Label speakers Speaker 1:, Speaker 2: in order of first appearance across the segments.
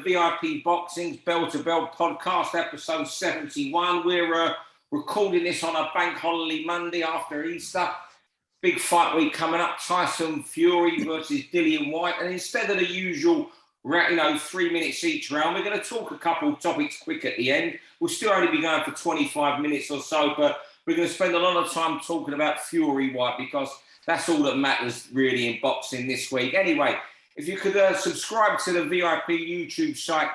Speaker 1: VIP Boxing's Bell to Bell podcast, episode 71. We're recording this on a bank holiday Monday after Easter. Big fight week coming up, Tyson Fury versus Dillian Whyte. And instead of the usual, 3 minutes each round, we're going to talk a couple of topics quick at the end. We'll still only be going for 25 minutes or so, but we're going to spend a lot of time talking about Fury Whyte because that's all that matters really in boxing this week. Anyway, if you could subscribe to the VIP YouTube site,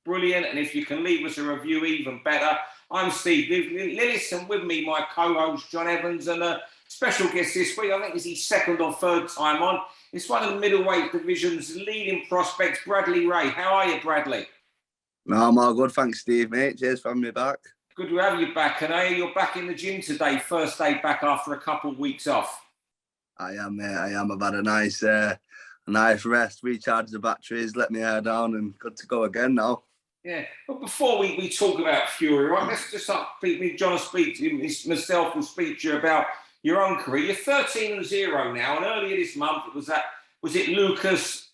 Speaker 1: brilliant. And if you can leave us a review, even better. I'm Steve Lillis, and with me, my co-host, John Evans, and a special guest this week. I think it's his second or third time on. It's one of the middleweight division's leading prospects, Brad Rea. How are you, Bradley?
Speaker 2: No, I'm all good. Thanks, Steve, mate. Cheers for having me back.
Speaker 1: Good to have you back. And you're back in the gym today, first day back after a couple of weeks off.
Speaker 2: I am, mate. I am. I've had a nice rest, recharge the batteries, let me hair down, and good to go again now.
Speaker 1: Yeah, but before we talk about Fury, right, let's just John will speak to you, myself will speak to you about your own career. You're 13-0 now, and earlier this month, was it Lucas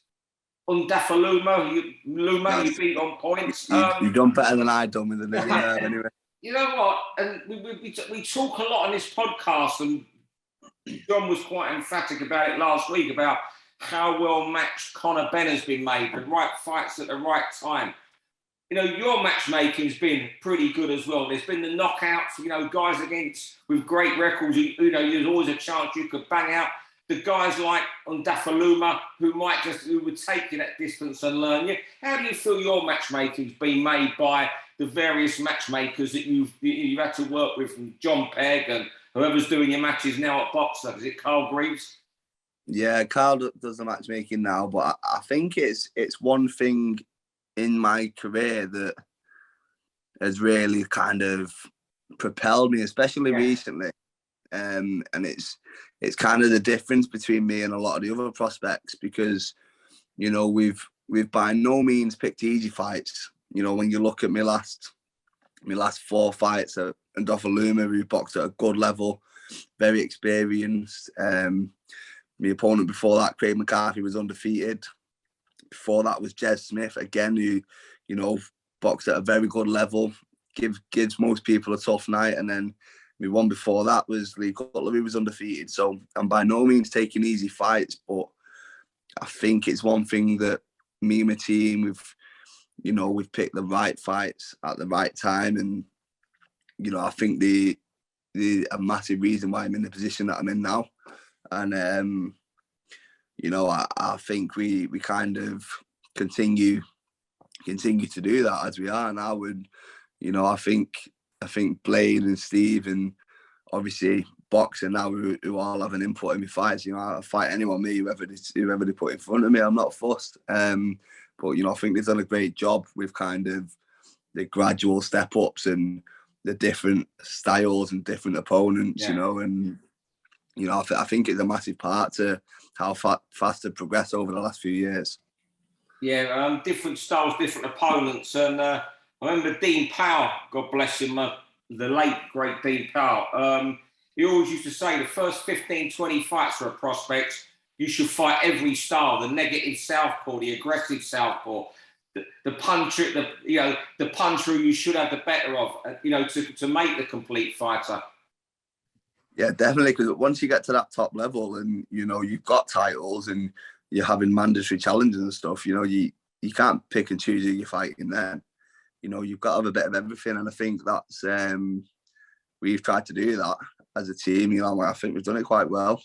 Speaker 1: Undafaluma? You beat on points.
Speaker 2: You've done better than I've done with the nigga anyway.
Speaker 1: You know what? And we talk a lot on this podcast, and John was quite emphatic about it last week, about how well matched Conor Benn has been made, the right fights at the right time. Your matchmaking's been pretty good as well. There's been the knockouts, guys with great records, there's always a chance you could bang out. The guys like Undafaluma, who would take you that distance and learn you. How do you feel your matchmaking's been made by the various matchmakers that you've had to work with, from John Pegg and whoever's doing your matches now at Boxer? Is it Carl Greaves?
Speaker 2: Yeah, Carl does the matchmaking now, but I think it's one thing in my career that has really kind of propelled me, especially recently. And it's kind of the difference between me and a lot of the other prospects, because, we've by no means picked easy fights. When you look at my last 4 fights at Undafaluma, who boxed at a good level, very experienced. My opponent before that, Craig McCarthy, was undefeated. Before that was Jez Smith, again, who, boxed at a very good level, gives most people a tough night. And then my one before that was Lee Cutler, who was undefeated. So I'm by no means taking easy fights, but I think it's one thing that me and my team, we've picked the right fights at the right time. And, I think a massive reason why I'm in the position that I'm in now. And, I think we kind of continue to do that as we are now. And, I think Blade and Steve, and obviously boxing now, who all have an input in my fights. I fight anyone, whoever they put in front of me. I'm not fussed. But, I think they've done a great job with kind of the gradual step ups and the different styles and different opponents, and, I think it's a massive part to how fast they've progressed over the last few years.
Speaker 1: Yeah, different styles, different opponents. And I remember Dean Powell, God bless him, the late, great Dean Powell. He always used to say the first 15, 20 fights for a prospect, you should fight every style: the negative southpaw, the aggressive southpaw, the puncher, the puncher who you should have the better of, to make the complete fighter.
Speaker 2: Yeah, definitely, because once you get to that top level and, you've got titles and you're having mandatory challenges and stuff, you can't pick and choose who you're fighting then. You've got to have a bit of everything. And I think that's, we've tried to do that as a team. I think we've done it quite well.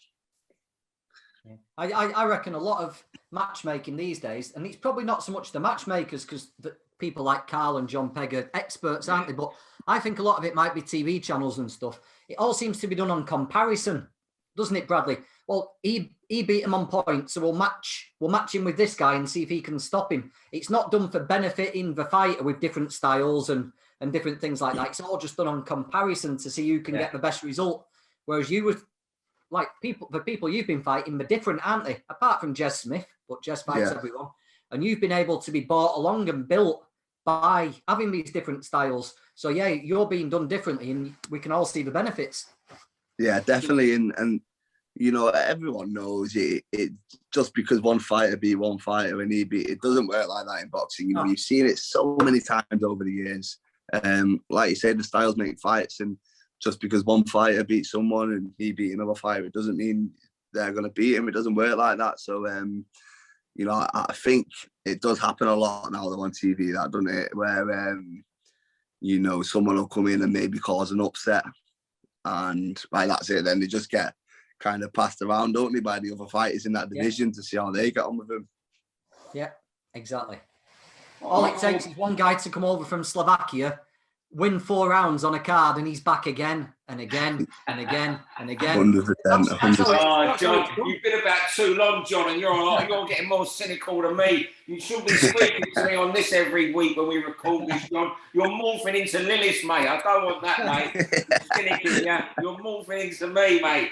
Speaker 3: I reckon a lot of matchmaking these days, and it's probably not so much the matchmakers, because people like Carl and John Pegg are experts, aren't they? But I think a lot of it might be TV channels and stuff. It all seems to be done on comparison, doesn't it, Bradley? Well, he beat him on points, so we'll match him with this guy and see if he can stop him. It's not done for benefiting the fighter with different styles and different things like that. It's all just done on comparison to see who can get the best result. Whereas you would, like, the people you've been fighting, they're different, aren't they? Apart from Jez Smith, but Jez fights everyone. And you've been able to be brought along and built by having these different styles. So, yeah, you're being done differently, and we can all see the benefits.
Speaker 2: Yeah, definitely. And everyone knows it just because one fighter beat one fighter and it doesn't work like that in boxing. You've seen it so many times over the years. Like you said, the styles make fights, and just because one fighter beats someone and he beat another fighter, it doesn't mean they're going to beat him. It doesn't work like that. So, I think it does happen a lot now on TV, that, doesn't it? Where, someone will come in and maybe cause an upset, and that's it. Then they just get kind of passed around, don't they, by the other fighters in that division to see how they get on with them.
Speaker 3: Yeah, exactly. All it takes is one guy to come over from Slovakia, win 4 rounds on a card, and he's back again and again and again and again.
Speaker 2: 100%. 100%.
Speaker 1: John, you've been about too long, John, and you're getting more cynical than me. You should be speaking to me on this every week when we record this, John. You're morphing into Lillis, mate. I don't want that, mate. You're morphing into me, mate.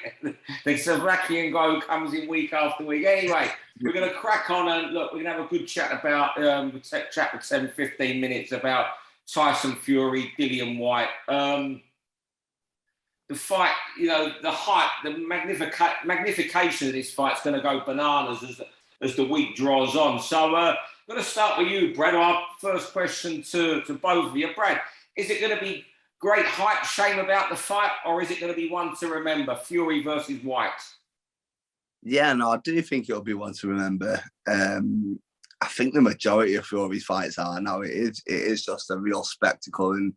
Speaker 1: The Slovakian guy who comes in week after week. Anyway, we're going to crack on and look, we're going to have a good chat about, chat for 10, 15 minutes about Tyson Fury, Dillian Whyte. The fight, the hype, the magnification of this fight's going to go bananas as the week draws on. So I'm going to start with you, Brad. Our first question to both of you. Brad, is it going to be great hype, shame about the fight, or is it going to be one to remember, Fury versus Whyte?
Speaker 2: Yeah, no, I do think it'll be one to remember. I think the majority of Fury's fights are now. It is just a real spectacle, and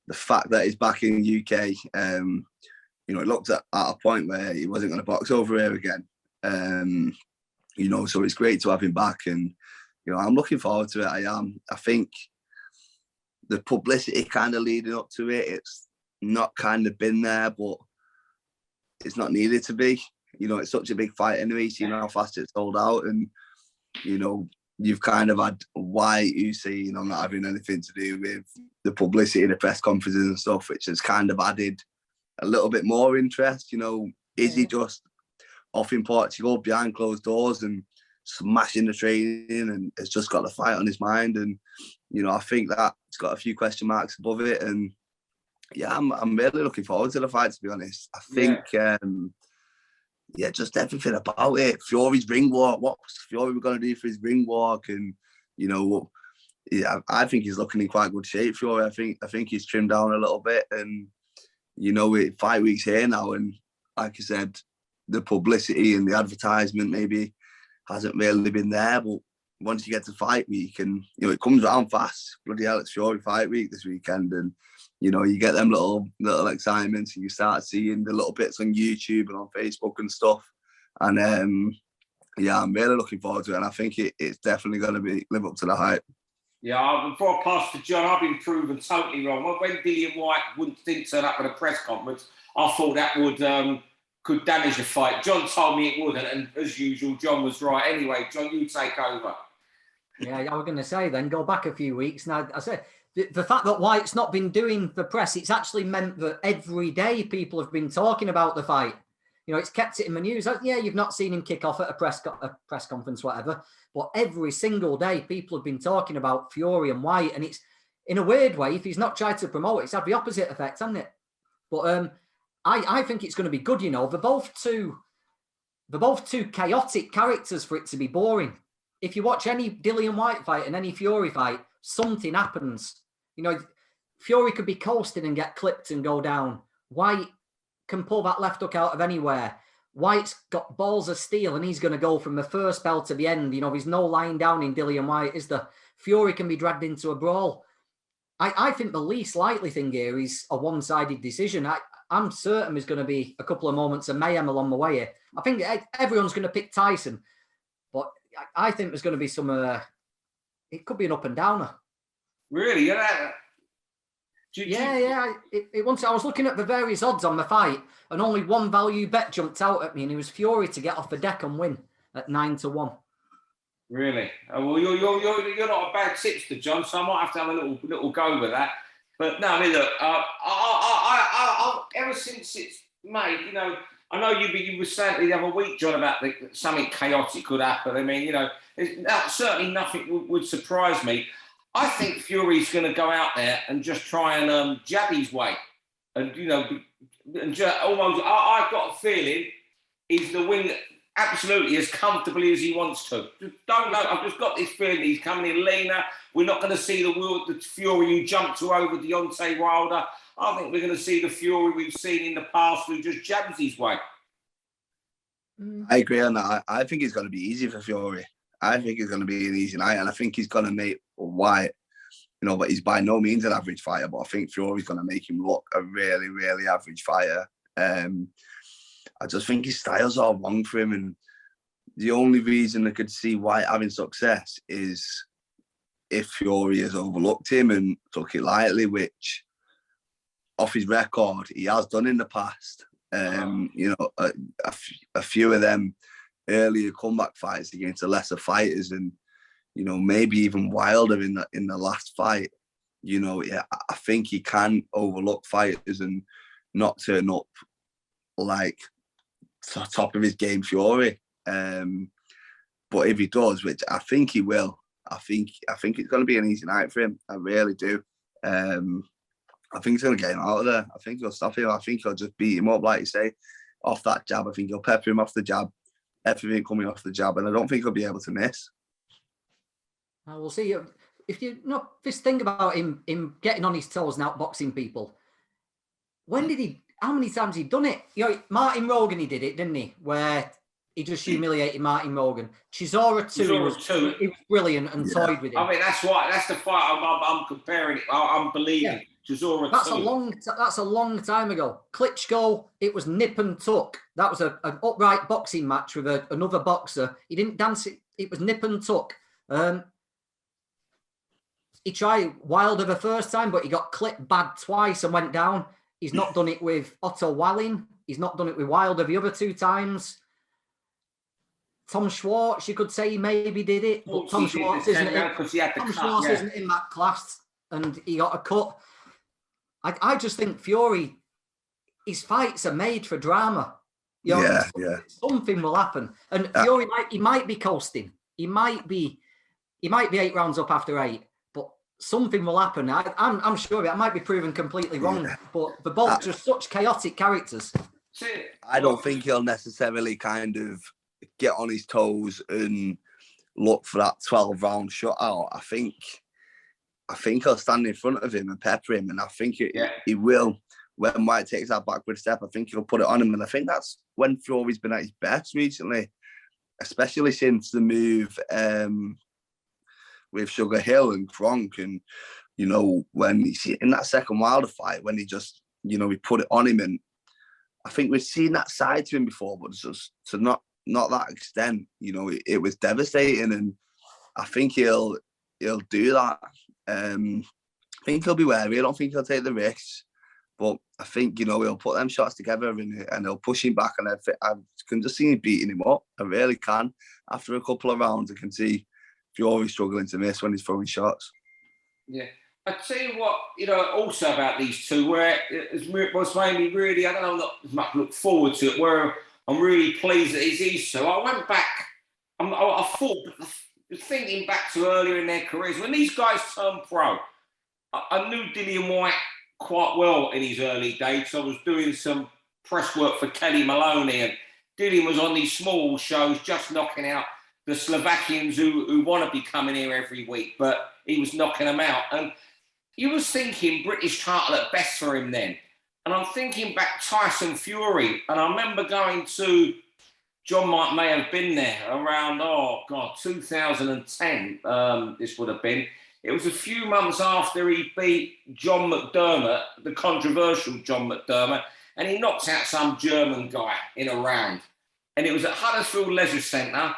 Speaker 2: the fact that he's back in the UK, it looked at a point where he wasn't going to box over here again. So it's great to have him back, and I'm looking forward to it. I am. I think the publicity kind of leading up to it, it's not kind of been there, but it's not needed to be. It's such a big fight anyway. So how fast it's sold out, and you've kind of had Whyte, not having anything to do with the publicity, the press conferences and stuff, which has kind of added a little bit more interest. Is he just off in Portugal behind closed doors and smashing the training and has just got the fight on his mind? And, I think that's got a few question marks above it. And yeah, I'm really looking forward to the fight, to be honest. I think, just everything about it. Fury's ring walk. What's Fury going to do for his ring walk? And I think he's looking in quite good shape. Fury, I think he's trimmed down a little bit, and we're 5 weeks here now, and like I said, the publicity and the advertisement maybe hasn't really been there. But once you get to fight week, and it comes around fast. Bloody hell, it's Fury fight week this weekend, and you get them little excitements, and you start seeing the little bits on YouTube and on Facebook and stuff. And I'm really looking forward to it. And I think it's definitely going to live up to the hype.
Speaker 1: Yeah, before I pass to John, I've been proven totally wrong. When Dillian Whyte didn't turn up at a press conference, I thought that could damage the fight. John told me it wouldn't, and as usual, John was right. Anyway, John, you take over.
Speaker 3: Yeah, I was going to say then, go back a few weeks. Now, I said, the fact that Whyte's not been doing the press, it's actually meant that every day people have been talking about the fight. It's kept it in the news. Yeah, you've not seen him kick off at a press conference, whatever. But every single day, people have been talking about Fury and Whyte. And it's, in a weird way, if he's not tried to promote it, it's had the opposite effect, hasn't it? But I think it's going to be good, They're both too chaotic characters for it to be boring. If you watch any Dillian Whyte fight and any Fury fight, something happens. Fury could be coasting and get clipped and go down. Whyte can pull that left hook out of anywhere. Whyte's got balls of steel, and he's going to go from the first bell to the end. There's no lying down in Dillian Whyte, is there? Fury can be dragged into a brawl. I think the least likely thing here is a one-sided decision. I'm certain there's going to be a couple of moments of mayhem along the way here. I think everyone's going to pick Tyson, but I think there's going to be some... it could be an up and downer.
Speaker 1: Really?
Speaker 3: Yeah. I was looking at the various odds on the fight, and only one value bet jumped out at me, and it was Fury to get off the deck and win at 9-1.
Speaker 1: Really? Well, you're not a bad tipster, John. So I might have to have a little go with that. But no, I mean, look, I ever since it's made, I know you were saying the other week, John, about something chaotic could happen. I mean, certainly nothing would surprise me. I think Fury's going to go out there and just try and jab his way, and almost. I've got a feeling is the win absolutely as comfortably as he wants to. Just don't know. I've just got this feeling he's coming in leaner. We're not going to see the Fury who jumped to over Deontay Wilder. I think we're going to see the Fury we've seen in the past who just jabs his way.
Speaker 2: I agree on that. I think it's going to be easy for Fury. I think it's going to be an easy night, and I think he's going to make Whyte, but he's by no means an average fighter, but I think Fury's going to make him look a really, really average fighter. I just think his style's all wrong for him, and the only reason I could see Whyte having success is if Fury has overlooked him and took it lightly, which off his record he has done in the past. A few of them earlier comeback fights against the lesser fighters, and maybe even Wilder in the last fight. I think he can overlook fighters and not turn up like top of his game Fury. But if he does, which I think he will, I think it's going to be an easy night for him. I really do. I think he's going to get him out of there. I think he'll stop him. I think he'll just beat him up, like you say, off that jab. I think he'll pepper him off the jab, everything coming off the jab, and I don't think he'll be able to miss.
Speaker 3: We'll see. If you just think about him getting on his toes and outboxing people, how many times he done it? Martin Rogan, he did it, didn't he? Where he just humiliated Martin Rogan. Chisora 2, he was brilliant and toyed with him.
Speaker 1: I mean, that's the fight I'm comparing it. I'm believing. Yeah. Chisora 2.
Speaker 3: That's a long time ago. Klitschko, it was nip and tuck. That was an upright boxing match with another boxer. He didn't dance it. It was nip and tuck. He tried Wilder the first time, but he got clipped bad twice and went down. He's not done it with Otto Wallin. He's not done it with Wilder the other 2 times. Tom Schwartz, you could say he maybe did it, but Tom Schwartz isn't in that class, and he got a cut. I just think Fury, his fights are made for drama. Something will happen, and Fury might be coasting. He might be 8 rounds up after 8. Something will happen. I'm sure of it. I might be proven completely wrong, but they're both just such chaotic characters.
Speaker 2: I don't think he'll necessarily kind of get on his toes and look for that 12-round shutout. I think he'll stand in front of him and pepper him, and I think he will. When Whyte takes that backward step, I think he'll put it on him, and I think that's when Fury's been at his best recently, especially since the move with Sugar Hill and Kronk, and when he's in that second Wilder fight, when he just he put it on him, and I think we've seen that side to him before, but just to not that extent. It was devastating, and I think he'll do that. I think he'll be wary. I don't think he'll take the risks, but I think he'll put them shots together and he'll push him back, and I can just see him beating him up. I really can. After a couple of rounds, I can see Fury struggling to miss when he's throwing shots.
Speaker 1: Yeah. I tell you what, also about these two, where it was mainly really, I don't know, not as much look forward to it, where I'm really pleased that it's these two. I went back, I thought, thinking back to earlier in their careers, when these guys turned pro, I knew Dillian Whyte quite well in his early days. So I was doing some press work for Kelly Maloney, and Dillian was on these small shows just knocking out the Slovakians who want to be coming here every week, but he was knocking them out. And you was thinking British title at best for him then. And I'm thinking back Tyson Fury, and I remember going to, John may have been there around, 2010, this would have been. It was a few months after he beat John McDermott, the controversial John McDermott, and he knocked out some German guy in a round. And it was at Huddersfield Leisure Centre.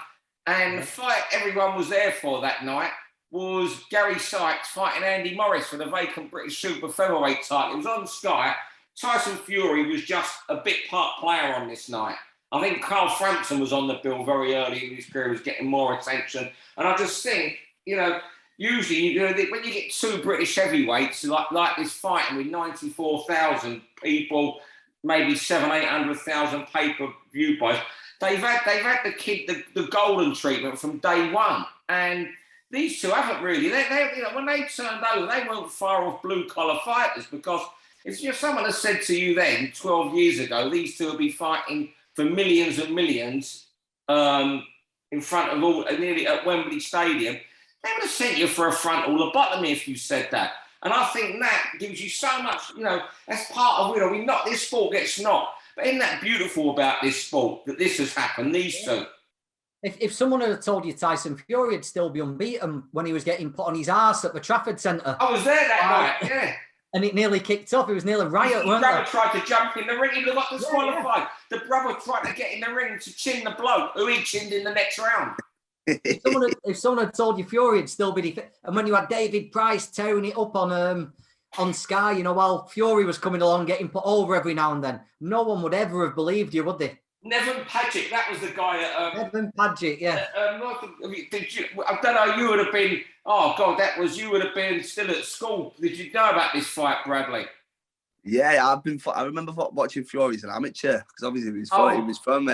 Speaker 1: And the fight everyone was there for that night was Gary Sykes fighting Andy Morris for the vacant British super featherweight title. It was on Sky. Tyson Fury was just a bit part player on this night. I think Carl Frampton was on the bill very early in his career, was getting more attention. And I just think, usually, when you get 2 British heavyweights, like this fighting with 94,000 people, maybe 800,000 pay-per-view buys, they've had the golden treatment from day one. And these two haven't really. When they turned over, they weren't far off blue-collar fighters, because if someone had said to you then, 12 years ago, these two would be fighting for millions and millions in front of all, nearly at Wembley Stadium, they would have sent you for a frontal lobotomy if you said that. And I think that gives you so much, that's part of it. I mean, not this sport gets knocked, but isn't that beautiful about this sport, that this has happened, these two?
Speaker 3: If someone had told you Tyson Fury would still be unbeaten when he was getting put on his arse at the Trafford Centre.
Speaker 1: I was there that night, yeah.
Speaker 3: And it nearly kicked off. It was nearly a riot,
Speaker 1: His
Speaker 3: weren't
Speaker 1: brother
Speaker 3: it?
Speaker 1: tried to jump in the ring. He got disqualified. Yeah. The brother tried to get in the ring to chin the bloke who he chinned in the next round.
Speaker 3: If someone had told you Fury would still be and when you had David Price tearing it up on Sky, while Fury was coming along getting put over every now and then, no one would ever have believed you, would they?
Speaker 1: Nevin Padgett, that was the guy at...
Speaker 3: Nevin Padgett, yeah.
Speaker 1: I don't know, you would have been... Oh, God, you would have been still at school. Did you know about this fight, Bradley?
Speaker 2: Yeah, I remember watching Fury as an amateur, because obviously he was from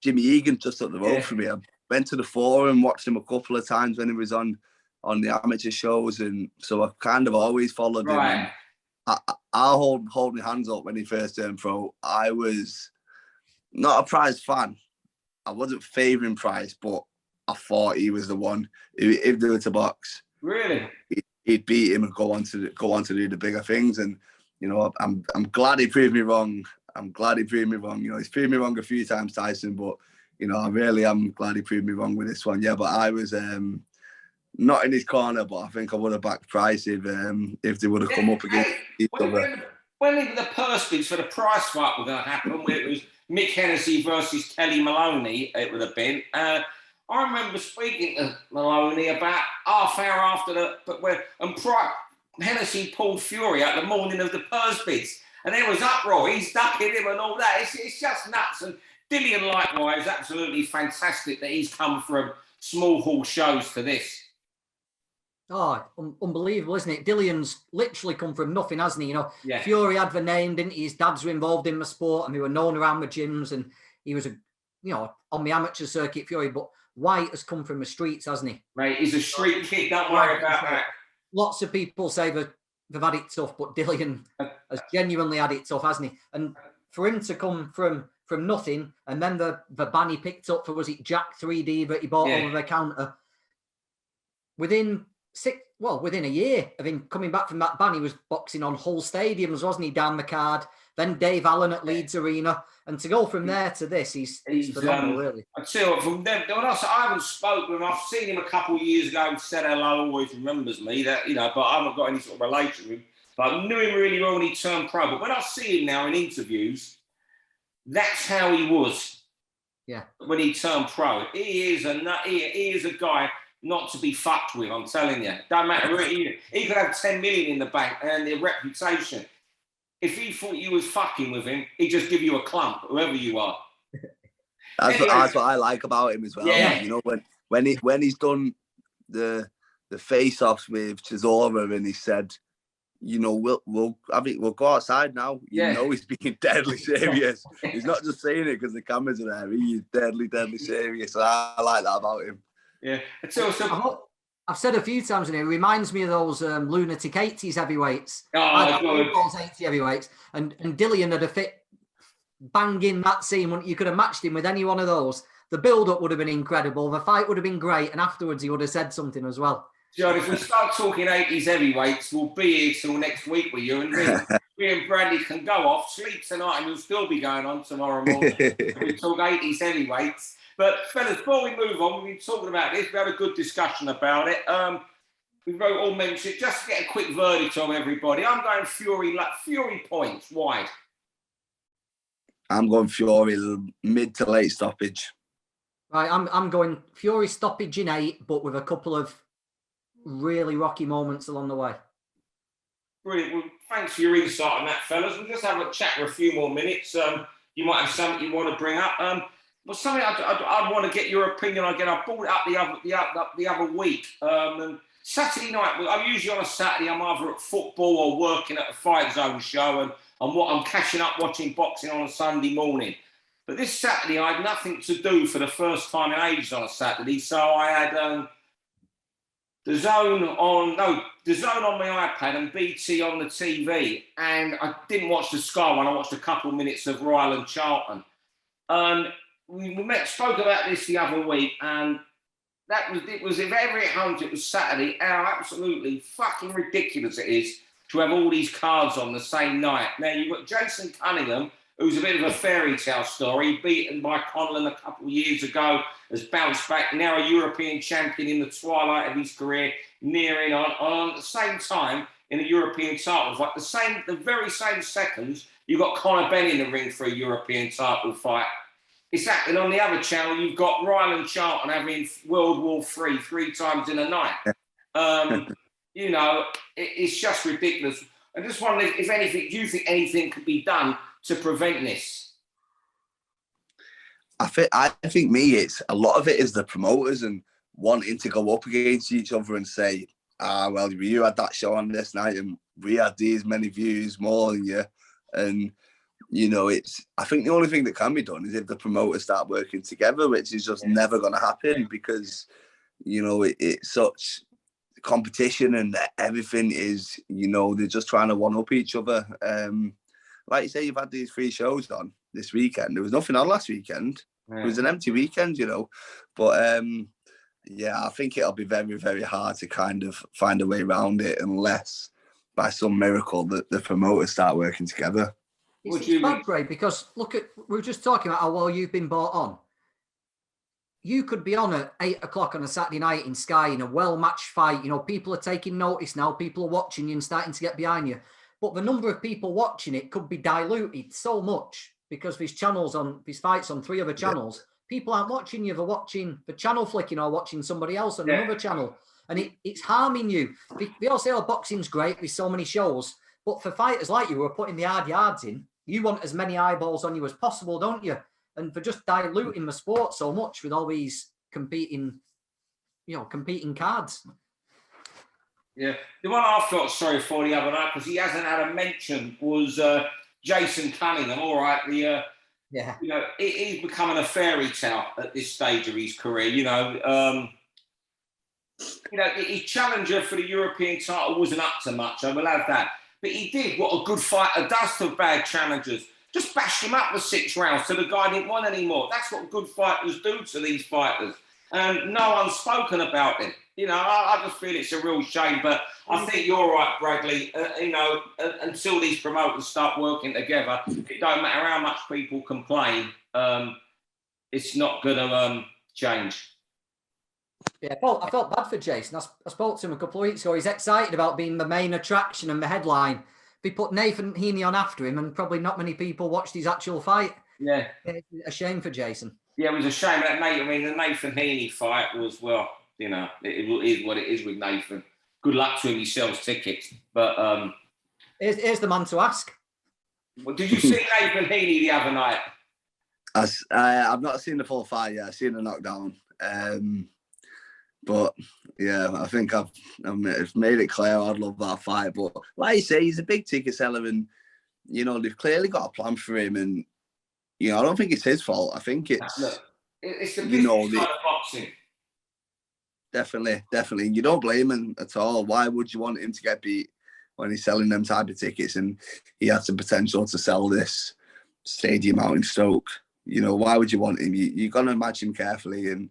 Speaker 2: Jimmy Egan, just up the road from me. I went to the forum, watched him a couple of times when he was on the amateur shows, and so I've kind of always followed him. And I'll hold my hands up when he first turned pro. I was not a Price fan. I wasn't favouring Price, but I thought he was the one who, if they were to box,
Speaker 1: really,
Speaker 2: he'd beat him and go on to do the bigger things. And I'm glad he proved me wrong. He's proved me wrong a few times, Tyson, but I really am glad he proved me wrong with this one. Yeah, but I was not in his corner, but I think I would have backed Price if they would have come up against each other.
Speaker 1: When the purse bids for the Price fight were going to happen, where it was Mick Hennessy versus Kelly Maloney, it would have been. I remember speaking to Maloney about half hour after Hennessy pulled Fury out the morning of the purse bids, and there was uproar. He's ducking him and all that. It's just nuts. And Dillian, likewise, absolutely fantastic that he's come from small hall shows to this.
Speaker 3: Oh, unbelievable, isn't it? Dillian's literally come from nothing, hasn't he?
Speaker 1: Yeah.
Speaker 3: Fury had the name, didn't he? His dads were involved in the sport and they were known around the gyms, and he was on the amateur circuit, Fury, but Whyte has come from the streets, hasn't he?
Speaker 1: Mate, he's a street kid, don't worry about that.
Speaker 3: Lots of people say they've had it tough, but Dillian has genuinely had it tough, hasn't he? And for him to come from nothing, and then the ban he picked up for, was it Jack 3D that he bought over the counter, within a year of him coming back from that ban, he was boxing on Hull Stadiums, wasn't he, down the card? Then Dave Allen at Leeds Arena. And to go from there to this, he's phenomenal, really. I tell you what, from them, I haven't spoken with him. I've seen him a couple of years ago and said hello, always remembers me, but I haven't got any sort of relation with him. But I knew him really well when he turned pro. But when I see him now in interviews, that's how he was. Yeah. When he turned pro. He is a guy not to be fucked with, I'm telling you. Don't matter. He could have 10 million in the bank and the reputation. If he thought you was fucking with him, he'd just give you a clump, whoever you are.
Speaker 2: That's what I like about him as well. Yeah. When he's done the face-offs with Chisora and he said, we'll go outside now. He's being deadly serious. He's not just saying it because the cameras are there. He's deadly, deadly serious. I like that about him.
Speaker 1: Yeah.
Speaker 3: I've said a few times, and it reminds me of those lunatic 80s heavyweights.
Speaker 1: Those
Speaker 3: 80 heavyweights. And Dillian had a fit bang in that scene. You could have matched him with any one of those. The build-up would have been incredible. The fight would have been great. And afterwards, he would have said something as well.
Speaker 1: John, if we start talking 80s heavyweights, we'll be here till next week with you. And me and Bradley can go off, sleep tonight, and we'll still be going on tomorrow morning. We talk 80s heavyweights. But, fellas, before we move on, we've been talking about this. We had a good discussion about it. We all mentioned, just to get a quick verdict on everybody, I'm going Fury points. Why?
Speaker 2: I'm going Fury mid to late stoppage.
Speaker 3: Right, I'm going Fury stoppage in 8, but with a couple of really rocky moments along the way.
Speaker 1: Brilliant. Well, thanks for your insight on that, fellas. We'll just have a chat for a few more minutes. You might have something you want to bring up. Well, something I'd want to get your opinion on again. I brought it up the other week. And Saturday night, I'm usually on a Saturday, I'm either at football or working at a Fight Zone show, and I'm catching up watching boxing on a Sunday morning. But this Saturday, I had nothing to do for the first time in ages on a Saturday, so I had the Zone on my iPad and BT on the TV, and I didn't watch the Sky one. I watched a couple of minutes of Royal and Charlton. And spoke about this the other week, and it was if ever it happened, it was Saturday, how absolutely fucking ridiculous it is to have all these cards on the same night. Now, you've got Jason Cunningham, who's a bit of a fairy tale story, beaten by Conlan a couple of years ago, has bounced back, now a European champion in the twilight of his career, nearing on at the same time in the European title fight. The very same seconds, you've got Conor Benn in the ring for a European title fight. It's happening on the other channel. You've got Ryland Charlton having World War III 3 times in a night. You know, it's just ridiculous. I just wonder if anything, do you think anything could be done to prevent this?
Speaker 2: I think it's a lot of it is the promoters and wanting to go up against each other and say, well, you had that show on this night and we had these many views more than you. And, you know, I think the only thing that can be done is if the promoters start working together, which is just never going to happen because, you know, it's such competition and everything is, you know, they're just trying to one-up each other. Like you say, you've had these 3 shows on this weekend. There was nothing on last weekend. It was an empty weekend, you know. But, yeah, I think it'll be very, very hard to kind of find a way around it unless by some miracle that the promoters start working together.
Speaker 3: It's bad, Bray, because look at, we were just talking about how well you've been brought on. You could be on at 8 o'clock on a Saturday night in Sky in a well-matched fight. You know, people are taking notice now. People are watching you and starting to get behind you. But the number of people watching it could be diluted so much because these fights on 3 other channels. People aren't watching you. They're watching the channel flicking or watching somebody else on another channel. And it's harming you. They all say, oh, boxing's great. There's so many shows. But for fighters like you who are putting the hard yards in, you want as many eyeballs on you as possible, don't you? And for just diluting the sport so much with all these competing cards.
Speaker 1: Yeah. The one I felt sorry for the other night, because he hasn't had a mention, was Jason Cunningham. All right. You know, he's becoming a fairy tale at this stage of his career. You know, his challenger for the European title wasn't up to much. I will have that. But he did what a good fighter does to bad challengers. Just bash him up for 6 rounds so the guy didn't want anymore. That's what good fighters do to these fighters. And no one's spoken about it. You know, I just feel it's a real shame. But I think you're right, Bradley. You know, until these promoters start working together, it don't matter how much people complain. It's not going to change.
Speaker 3: Yeah, I felt bad for Jason. I spoke to him a couple of weeks ago. He's excited about being the main attraction and the headline. They put Nathan Heaney on after him and probably not many people watched his actual fight.
Speaker 1: Yeah.
Speaker 3: A shame for Jason.
Speaker 1: Yeah, it was a shame. The Nathan Heaney fight was, well, you know, it is what it is with Nathan. Good luck to him. He sells tickets. But
Speaker 3: here's the man to ask.
Speaker 1: Well, did you see Nathan Heaney the other night?
Speaker 2: I've not seen the full fight yet. I've seen the knockdown. But yeah, I think I've made it clear I'd love that fight. But like you say, he's a big ticket seller, and you know they've clearly got a plan for him. And you know, I don't think it's his fault. I think it's
Speaker 1: the business side of boxing.
Speaker 2: Definitely. You don't blame him at all. Why would you want him to get beat when he's selling them type of tickets and he has the potential to sell this stadium out in Stoke? You know, why would you want him? You're gonna match him carefully and.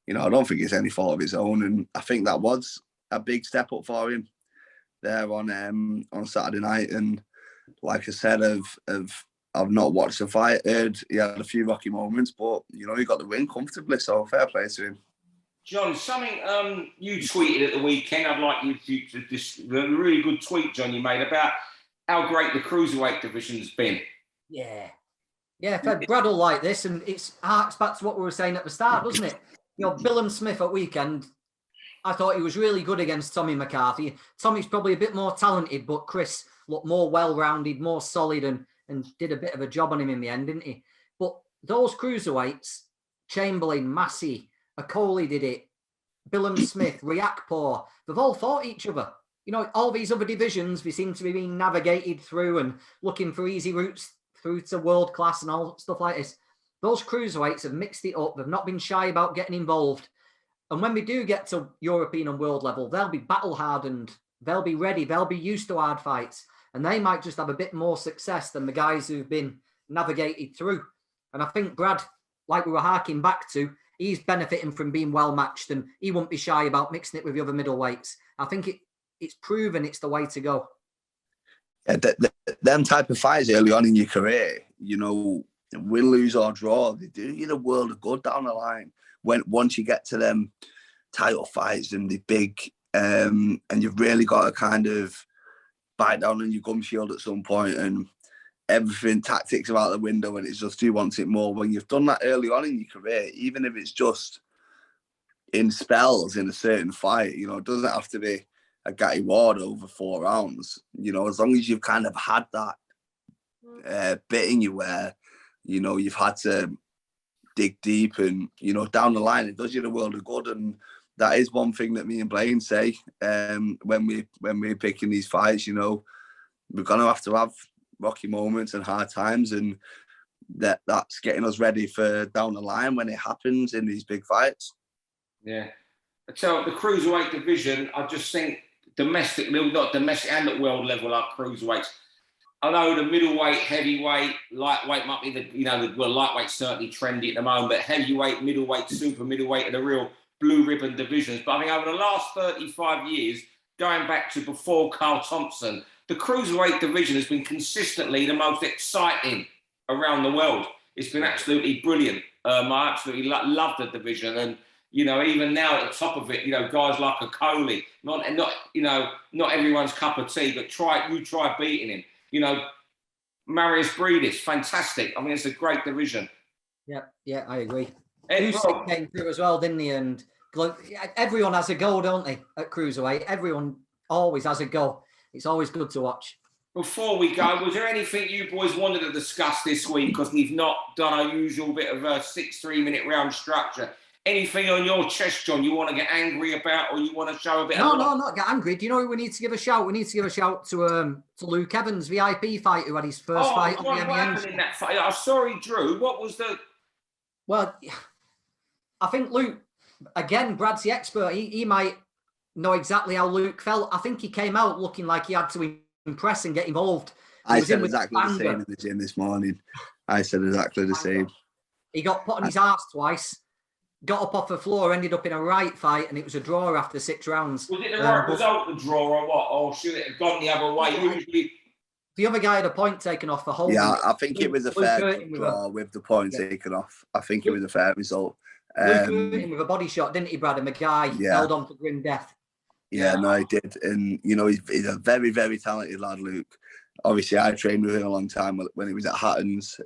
Speaker 2: You know, I don't think it's any fault of his own, and I think that was a big step up for him there on Saturday night. And like I said, I've not watched the fight. Heard he had a few rocky moments, but you know he got the win comfortably. So fair play to him.
Speaker 1: John, something you tweeted at the weekend. I'd like you to just a really good tweet, John, you made about how great the cruiserweight division's been.
Speaker 3: Yeah, Fred, Brad will like this, and it harks back to what we were saying at the start, doesn't it? You know, Billam Smith at weekend, I thought he was really good against Tommy McCarthy. Tommy's probably a bit more talented, but Chris looked more well-rounded, more solid, and did a bit of a job on him in the end, didn't he? But those cruiserweights, Chamberlain, Massey, Okoli did it, Billam Smith, Riakporhe, they've all fought each other. You know, all these other divisions, they seem to be being navigated through and looking for easy routes through to world class and all stuff like this. Those cruiserweights have mixed it up. They've not been shy about getting involved. And when we do get to European and world level, they'll be battle hardened. They'll be ready. They'll be used to hard fights. And they might just have a bit more success than the guys who've been navigated through. And I think Brad, like we were harking back to, he's benefiting from being well matched, and he won't be shy about mixing it with the other middleweights. I think it's proven it's the way to go.
Speaker 2: Yeah, them type of fights early on in your career, you know, win, lose or draw, they do you the world of good down the line. Once you get to them title fights and the big, and you've really got to kind of bite down on your gum shield at some point, and everything, tactics are out the window, and it's just who wants it more. When you've done that early on in your career, even if it's just in spells in a certain fight, you know, it doesn't have to be a Gatti Ward over 4 rounds. You know, as long as you've kind of had that bit in you where, you know, you've had to dig deep, and, you know, down the line, it does you the world of good. And that is one thing that me and Blaine say when we're picking these fights. You know, we're going to have rocky moments and hard times, and that's getting us ready for down the line when it happens in these big fights.
Speaker 1: Yeah. So the cruiserweight division, I just think domestically, not domestic and at world level, are cruiserweights. I know the middleweight, heavyweight, lightweight might be lightweight's certainly trendy at the moment, but heavyweight, middleweight, super middleweight are the real blue ribbon divisions. But I think over the last 35 years, going back to before Carl Thompson, the cruiserweight division has been consistently the most exciting around the world. It's been absolutely brilliant. I absolutely love the division, and you know, even now at the top of it, you know, guys like a Coley, not everyone's cup of tea, but try beating him. You know, Marius Breedis, fantastic. I mean, it's a great division.
Speaker 3: Yeah, I agree. Usyk came through as well, didn't he? And everyone has a go, don't they, at cruiserweight? Everyone always has a go. It's always good to watch.
Speaker 1: Before we go, was there anything you boys wanted to discuss this week? Because we've not done our usual bit of a 6 3-minute round structure. Anything on your chest, John, you want to get angry about, or you want to show a bit of...
Speaker 3: No, not get angry. Do you know who we need to give a shout? We need to give a shout to Luke Evans, VIP fight, who had his first fight on the
Speaker 1: what happened in that fight? I'm sorry, Drew. What was the...
Speaker 3: Well, I think Luke, again, Brad's the expert. He might know exactly how Luke felt. I think he came out looking like he had to impress and get involved.
Speaker 2: I said exactly the same in the gym this morning. I said exactly the same.
Speaker 3: He got put on his arse twice. Got up off the floor, ended up in a right fight, and it was a draw after 6 rounds.
Speaker 1: Was it the right result, the draw, or what? Or should it have gone the other way? Usually,
Speaker 3: the other guy had a point taken off for holding.
Speaker 2: Yeah, I think it was a fair draw with the point taken off. I think it was a fair result.
Speaker 3: Luke hurt him with a body shot, didn't he, Brad? And the guy held on for grim death.
Speaker 2: Yeah, no, he did. And, you know, he's a very, very talented lad, Luke. Obviously, I trained with him a long time when he was at Hatton's.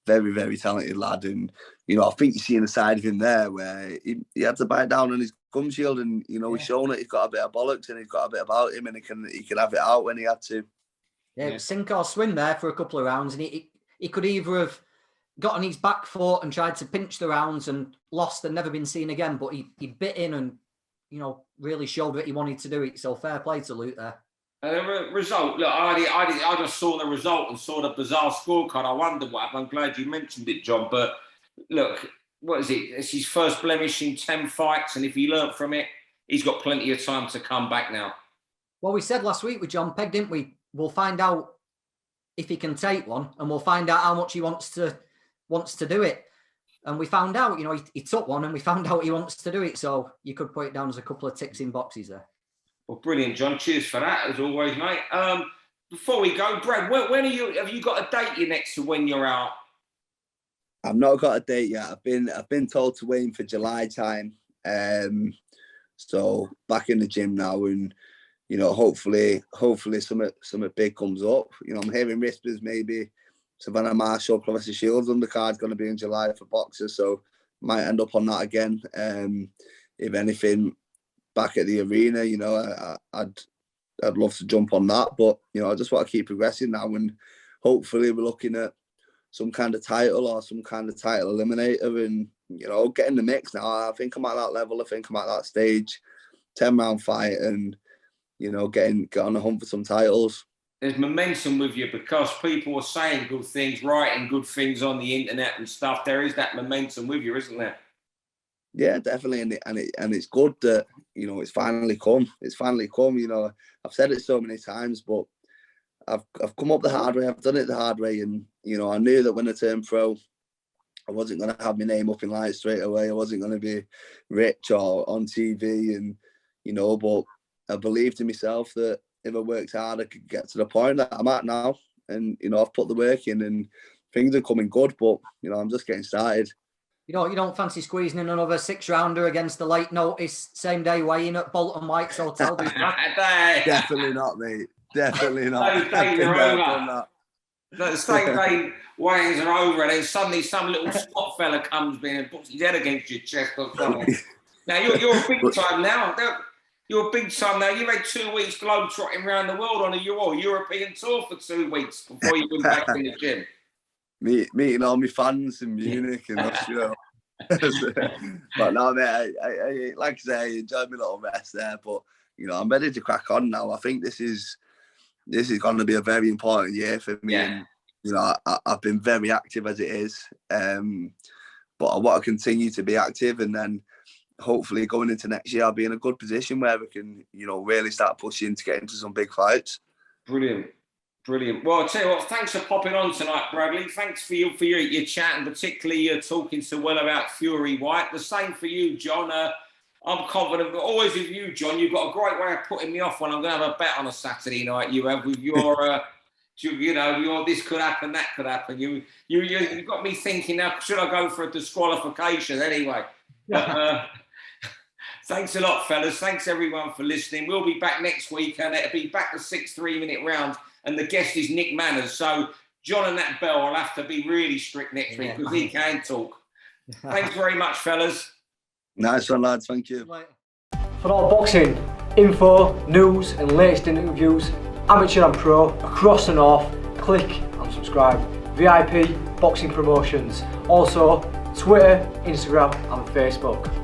Speaker 2: Very, very talented lad. And, you know, I think you see the side of him there where he had to bite down on his gum shield, and, you know, he's shown that he's got a bit of bollocks and he's got a bit about him, and he can have it out when he had to.
Speaker 3: Yeah, it was sink or swim there for a couple of rounds, and he could either have got on his back foot and tried to pinch the rounds and lost and never been seen again, but he bit in and, you know, really showed that he wanted to do it. So fair play to Luke there.
Speaker 1: The result, look, I just saw the result and saw the bizarre scorecard. I wondered what happened. I'm glad you mentioned it, John. But look, what is it? It's his first blemish in 10 fights, and if he learnt from it, he's got plenty of time to come back now.
Speaker 3: Well, we said last week with John Pegg, didn't we? We'll find out if he can take one, and we'll find out how much he wants to do it. And we found out, you know, he took one, and we found out he wants to do it. So you could put it down as a couple of ticks in boxes there.
Speaker 1: Well, brilliant, John. Cheers for that, as always, mate. Before we go, Brad, when are you? Have you got a date you next to when you're out?
Speaker 2: I've not got a date yet. I've been told to aim for July time. So back in the gym now, and, you know, hopefully something big comes up. You know, I'm hearing whispers maybe Savannah Marshall, Professor Shields undercard's going to be in July for boxers, so might end up on that again. If anything, back at the arena, you know, I'd love to jump on that, but, you know, I just want to keep progressing now, and hopefully we're looking at some kind of title or some kind of title eliminator, and, you know, get in the mix now. I think I'm at that level. I think I'm at that stage, 10-round fight, and, you know, get on the hunt for some titles.
Speaker 1: There's momentum with you because people are saying good things, writing good things on the internet and stuff. There is that momentum with you, isn't there?
Speaker 2: Yeah, definitely, and it's good that, you know, it's finally come. It's finally come. You know, I've said it so many times, but I've come up the hard way. I've done it the hard way, and I knew that when I turned pro, I wasn't going to have my name up in lights straight away. I wasn't going to be rich or on TV, and but I believed in myself that if I worked hard, I could get to the point that I'm at now. And I've put the work in, and things are coming good. But I'm just getting started.
Speaker 3: You don't fancy squeezing in another 6-rounder against the late notice same day weigh-in at Bolton White's Hotel?
Speaker 2: Definitely not, mate. Definitely not.
Speaker 1: The same day weigh-ins are over, and then suddenly some little spot fella comes in and puts his head against your chest or something. Now you're a big time now. You're a big time now. You had 2 weeks globe-trotting around the world on a European tour for 2 weeks before you went back in the gym.
Speaker 2: Meeting all my fans in Munich and Austria. But no, mate, I like I say, I enjoyed my little rest there. But I'm ready to crack on now. I think this is going to be a very important year for me.
Speaker 1: Yeah.
Speaker 2: And I've been very active as it is, but I want to continue to be active, and then hopefully going into next year, I'll be in a good position where we can, really start pushing to get into some big fights.
Speaker 1: Brilliant. Well, I'll tell you what, thanks for popping on tonight, Bradley. Thanks for your chat, and particularly you're talking so well about Fury Whyte. The same for you, John. I'm confident, always with you, John. You've got a great way of putting me off when I'm going to have a bet on a Saturday night. You have with your, your this could happen, that could happen. You got me thinking now. Should I go for a disqualification anyway? But, thanks a lot, fellas. Thanks everyone for listening. We'll be back next week, and it'll be back to 6 3-minute rounds. And the guest is Nick Manners. So John and that bell will have to be really strict next week because he can talk. Thanks very much, fellas.
Speaker 2: Nice one, lads. Thank you.
Speaker 4: For all boxing info, news and latest interviews, amateur and pro, across the north, click and subscribe. VIP Boxing Promotions. Also, Twitter, Instagram and Facebook.